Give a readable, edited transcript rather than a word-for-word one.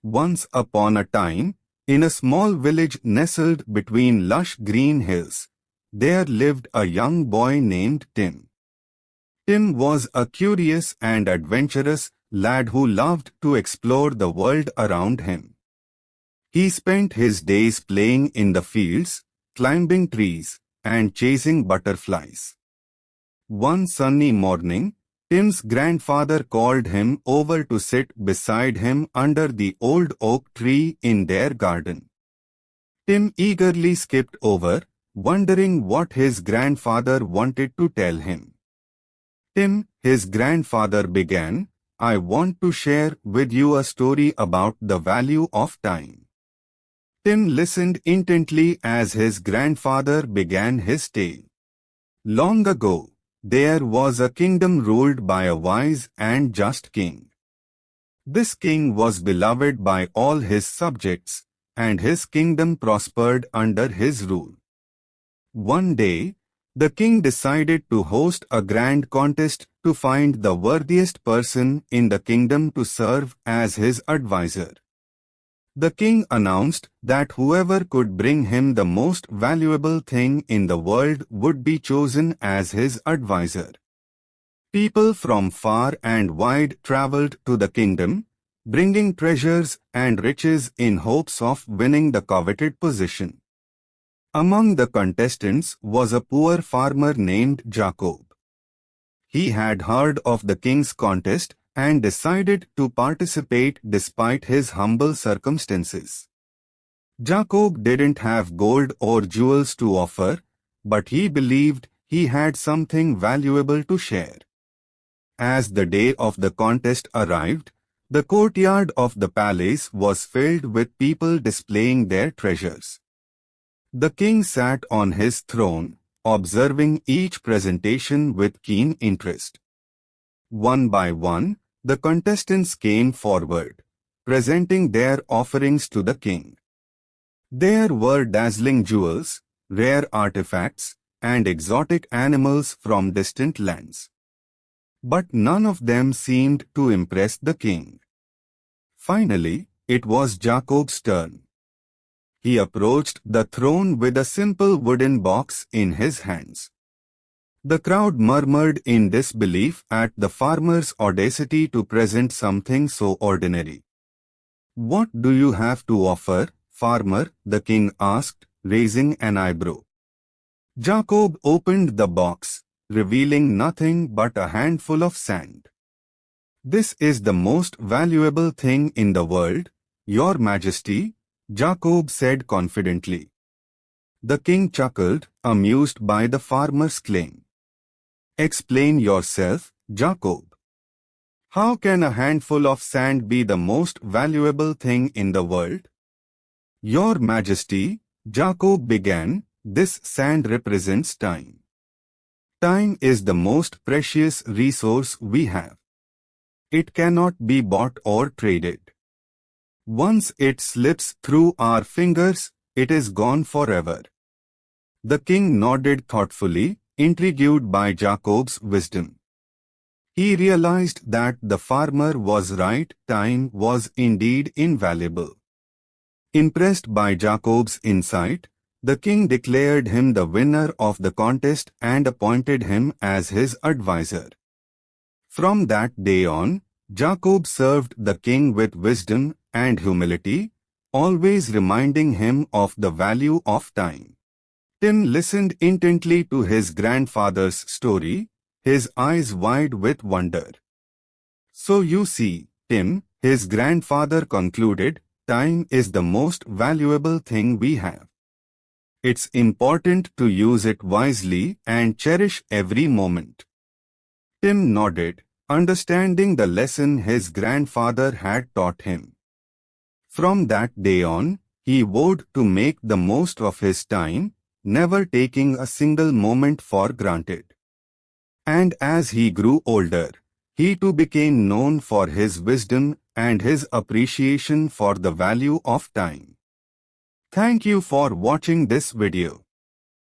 Once upon a time, in a small village nestled between lush green hills, there lived a young boy named Tim. Tim was a curious and adventurous lad who loved to explore the world around him. He spent his days playing in the fields, climbing trees, and chasing butterflies. One sunny morning, Tim's grandfather called him over to sit beside him under the old oak tree in their garden. Tim eagerly skipped over, wondering what his grandfather wanted to tell him. "Tim," his grandfather began, "I want to share with you a story about the value of time." Tim listened intently as his grandfather began his tale. Long ago, there was a kingdom ruled by a wise and just king. This king was beloved by all his subjects, and his kingdom prospered under his rule. One day, the king decided to host a grand contest to find the worthiest person in the kingdom to serve as his advisor. The king announced that whoever could bring him the most valuable thing in the world would be chosen as his advisor. People from far and wide traveled to the kingdom, bringing treasures and riches in hopes of winning the coveted position. Among the contestants was a poor farmer named Jacob. He had heard of the king's contest and decided to participate despite his humble circumstances. Jacob didn't have gold or jewels to offer, but he believed he had something valuable to share. As the day of the contest arrived, the courtyard of the palace was filled with people displaying their treasures. The king sat on his throne, observing each presentation with keen interest. One by one, the contestants came forward, presenting their offerings to the king. There were dazzling jewels, rare artifacts, and exotic animals from distant lands. But none of them seemed to impress the king. Finally, it was Jacob's turn. He approached the throne with a simple wooden box in his hands. The crowd murmured in disbelief at the farmer's audacity to present something so ordinary. "What do you have to offer, farmer?" the king asked, raising an eyebrow. Jacob opened the box, revealing nothing but a handful of sand. "This is the most valuable thing in the world, Your Majesty," Jacob said confidently. The king chuckled, amused by the farmer's claim. "Explain yourself, Jacob. How can a handful of sand be the most valuable thing in the world?" "Your Majesty," Jacob began, "this sand represents time. Time is the most precious resource we have. It cannot be bought or traded. Once it slips through our fingers, it is gone forever." The king nodded thoughtfully, intrigued by Jacob's wisdom. He realized that the farmer was right, time was indeed invaluable. Impressed by Jacob's insight, the king declared him the winner of the contest and appointed him as his advisor. From that day on, Jacob served the king with wisdom and humility, always reminding him of the value of time. Tim listened intently to his grandfather's story, his eyes wide with wonder. "So you see, Tim," his grandfather concluded, "time is the most valuable thing we have. It's important to use it wisely and cherish every moment." Tim nodded, understanding the lesson his grandfather had taught him. From that day on, he vowed to make the most of his time, never taking a single moment for granted. And as he grew older, he too became known for his wisdom and his appreciation for the value of time. Thank you for watching this video.